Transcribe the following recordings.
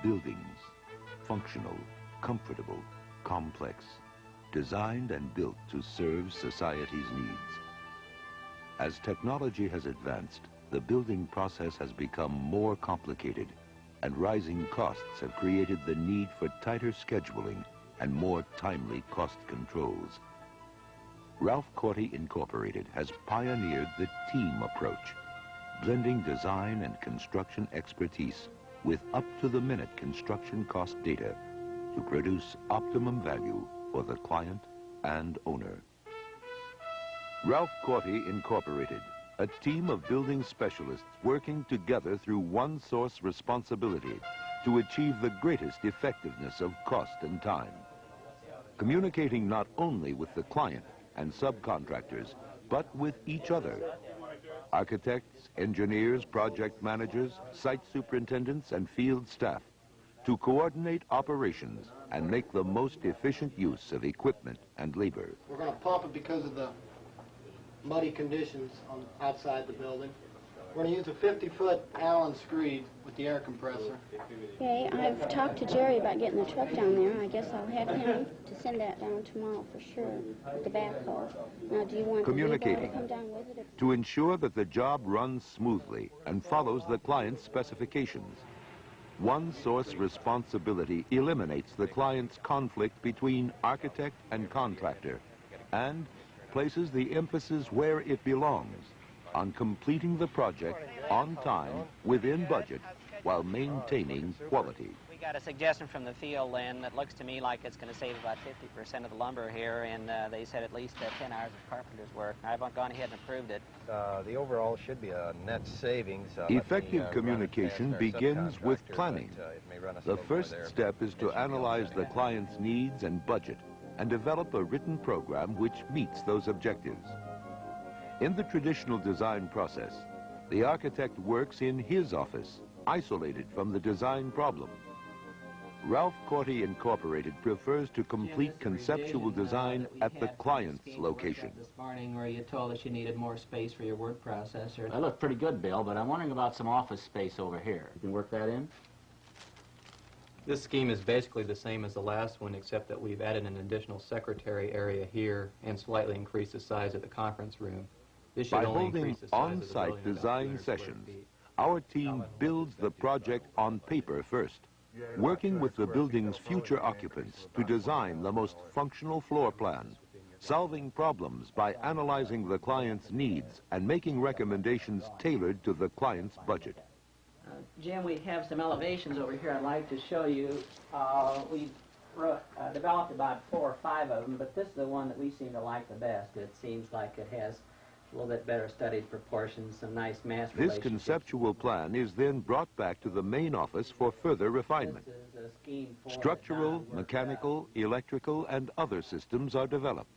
Buildings, functional, comfortable, complex, designed and built to serve society's needs. As technology has advanced, the building process has become more complicated, and rising costs have created the need for tighter scheduling and more timely cost controls. Ralph Korte Incorporated has pioneered the team approach, blending design and construction expertise with up-to-the-minute construction cost data to produce optimum value for the client and owner. Ralph Korte Incorporated, a team of building specialists working together through one source responsibility to achieve the greatest effectiveness of cost and time. Communicating not only with the client and subcontractors, but with each other. Architects, engineers, project managers, site superintendents, and field staff to coordinate operations and make the most efficient use of equipment and labor. We're going to pump it because of the muddy conditions outside the building. We're going to use a 50-foot Allen screed with the air compressor. Okay, I've talked to Jerry about getting the truck down there. I guess I'll have him to send that down tomorrow for sure, with the backhoe. Now, do you want Communicating to come down with it? to ensure that the job runs smoothly and follows the client's specifications. One source responsibility eliminates the client's conflict between architect and contractor and places the emphasis where it belongs, on completing the project on time, within budget, while maintaining quality. We got a suggestion from the field, Lynn, that looks to me like it's going to save about 50% of the lumber here, and they said at least 10 hours of carpenter's work. I've gone ahead and approved it. The overall should be a net savings. Effective communication begins with planning. The first step is to analyze the client's needs and budget and develop a written program which meets those objectives. In the traditional design process, the architect works in his office, isolated from the design problem. Ralph Korte Incorporated prefers to complete conceptual design at the client's location. This morning where you told us you needed more space for your word processor. That looks pretty good, Bill, but I'm wondering about some office space over here. You can work that in? This scheme is basically the same as the last one, except that we've added an additional secretary area here and slightly increased the size of the conference room. This should By only holding increase the size of the on-site building about design 200 square sessions, feet. our team builds the project on paper first, working with the building's future occupants to design the most functional floor plan, solving problems by analyzing the client's needs and making recommendations tailored to the client's budget. Jim, we have some elevations over here I'd like to show you. We've developed about 4 or 5 of them, but this is the one that we seem to like the best. It seems like it has a little bit better studied proportions, some nice mass This relationships. conceptual plan is then brought back to the main office for further refinement. This is a scheme for Structural, the mechanical, electrical, and other systems are developed.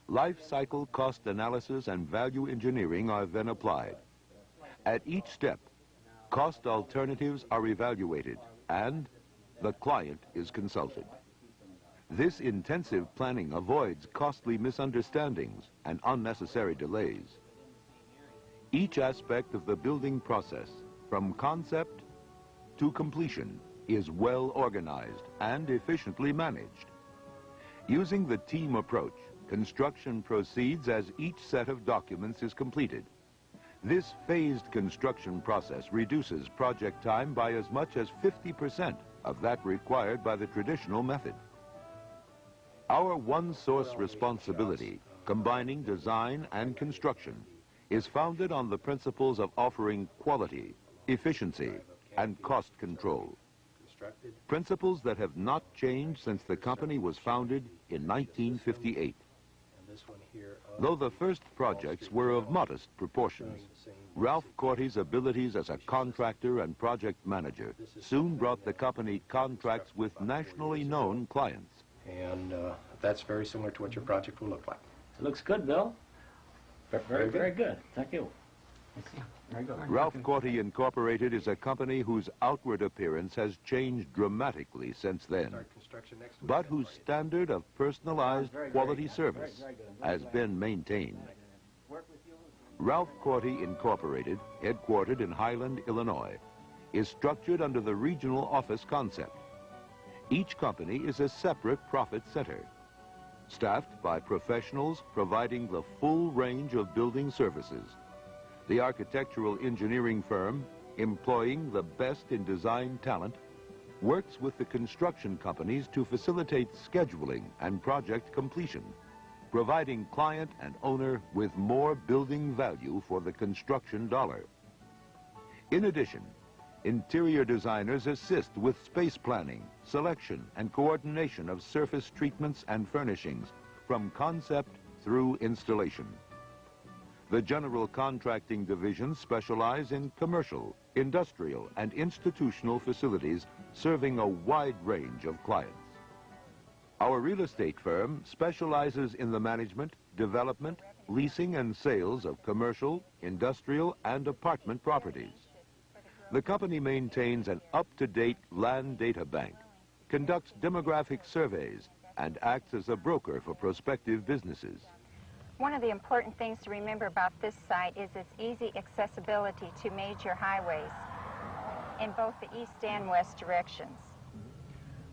Life cycle cost analysis and value engineering are then applied. At each step, cost alternatives are evaluated and the client is consulted. This intensive planning avoids costly misunderstandings and unnecessary delays. Each aspect of the building process, from concept to completion, is well organized and efficiently managed. Using the team approach, construction proceeds as each set of documents is completed. This phased construction process reduces project time by as much as 50% of that required by the traditional method. Our one-source responsibility, combining design and construction, is founded on the principles of offering quality, efficiency, and cost control. Principles that have not changed since the company was founded in 1958. Though the first projects were of modest proportions, Ralph Korte's abilities as a contractor and project manager soon brought the company contracts with nationally known clients. And that's very similar to what your project will look like. It looks good, Bill. Very good. Thank you. Very good. Ralph Korte Incorporated is a company whose outward appearance has changed dramatically since then, but whose standard of personalized quality service has been maintained. Ralph Korte Incorporated, headquartered in Highland, Illinois, is structured under the regional office concept. Each company is a separate profit center, staffed by professionals providing the full range of building services. The architectural engineering firm, employing the best in design talent, works with the construction companies to facilitate scheduling and project completion, providing client and owner with more building value for the construction dollar. In addition, interior designers assist with space planning, selection, and coordination of surface treatments and furnishings from concept through installation. The general contracting divisions specialize in commercial, industrial, and institutional facilities serving a wide range of clients. Our real estate firm specializes in the management, development, leasing, and sales of commercial, industrial, and apartment properties. The company maintains an up-to-date land data bank, conducts demographic surveys, and acts as a broker for prospective businesses. One of the important things to remember about this site is its easy accessibility to major highways in both the east and west directions.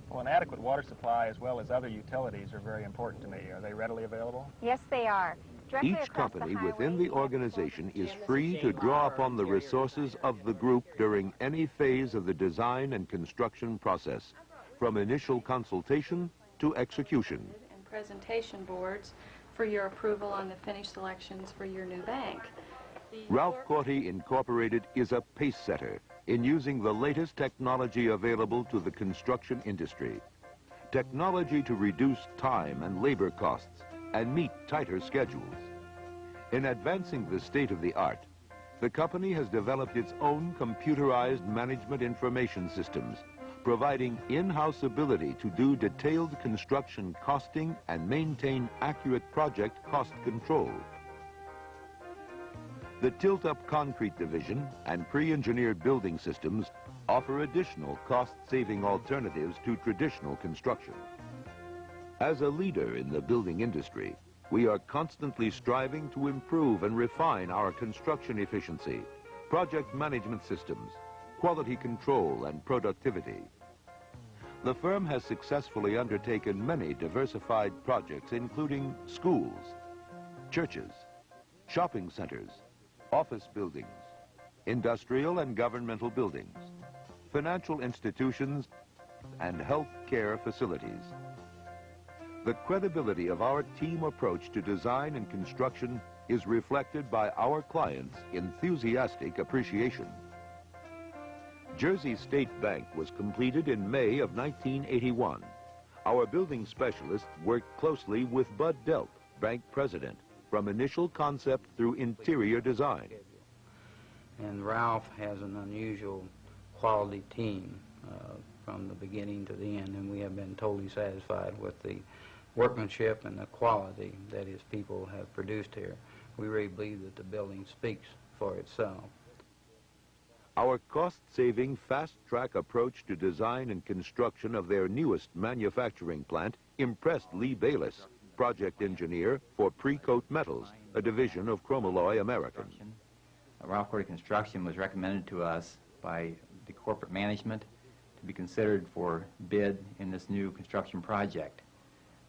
Well, an adequate water supply as well as other utilities are very important to me. Are they readily available? Yes, they are. Directly Each across company highway, within the organization is free to draw upon the resources of the group during any phase of the design and construction process, from initial consultation to execution. And presentation boards for your approval on the finished selections for your new bank. Ralph Korte Incorporated is a pace setter in using the latest technology available to the construction industry. Technology to reduce time and labor costs and meet tighter schedules. In advancing the state-of-the-art, the company has developed its own computerized management information systems, providing in-house ability to do detailed construction costing and maintain accurate project cost control. The tilt-up concrete division and pre-engineered building systems offer additional cost-saving alternatives to traditional construction. As a leader in the building industry, we are constantly striving to improve and refine our construction efficiency, project management systems, quality control, and productivity. The firm has successfully undertaken many diversified projects, including schools, churches, shopping centers, office buildings, industrial and governmental buildings, financial institutions, and health care facilities. The credibility of our team approach to design and construction is reflected by our clients' enthusiastic appreciation. Jersey State Bank was completed in May of 1981. Our building specialists worked closely with Bud Delp, bank president, from initial concept through interior design. And Ralph has an unusual quality team from the beginning to the end, and we have been totally satisfied with the workmanship and the quality that his people have produced here. We really believe that the building speaks for itself. Our cost-saving, fast-track approach to design and construction of their newest manufacturing plant impressed Lee Bayless, project engineer for Precoat Metals, a division of Chromaloy American. Ralph Korte Construction was recommended to us by the corporate management to be considered for bid in this new construction project.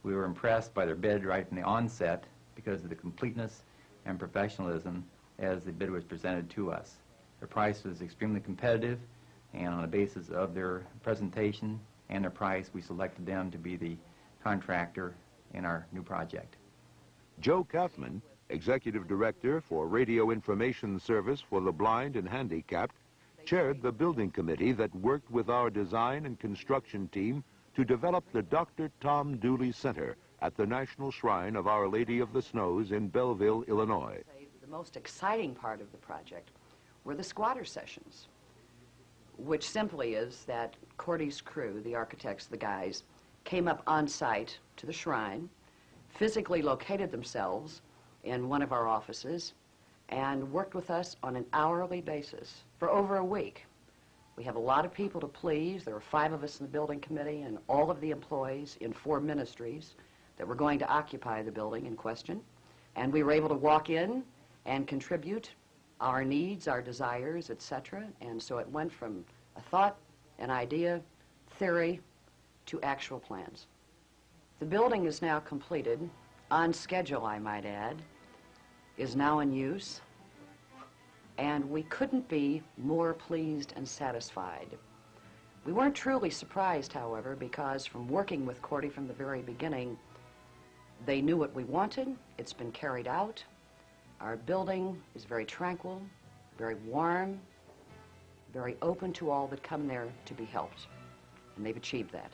We were impressed by their bid right from the onset because of the completeness and professionalism as the bid was presented to us. Their price was extremely competitive, and on the basis of their presentation and their price, we selected them to be the contractor in our new project. Joe Kaufman, Executive Director for Radio Information Service for the Blind and Handicapped, chaired the building committee that worked with our design and construction team to develop the Dr. Tom Dooley Center at the National Shrine of Our Lady of the Snows in Belleville, Illinois. The most exciting part of the project were the squatter sessions, which simply is that Korte's crew, the architects, the guys, came up on site to the shrine, physically located themselves in one of our offices, and worked with us on an hourly basis for over a week. We have a lot of people to please. There were 5 of us in the building committee and all of the employees in 4 ministries that were going to occupy the building in question. And we were able to walk in and contribute our needs, our desires, etc. And so it went from a thought, an idea, theory, to actual plans. The building is now completed, on schedule I might add, is now in use, and we couldn't be more pleased and satisfied. We weren't truly surprised, however, because from working with Korte from the very beginning, they knew what we wanted. It's been carried out. Our building is very tranquil, very warm, very open to all that come there to be helped, and they've achieved that.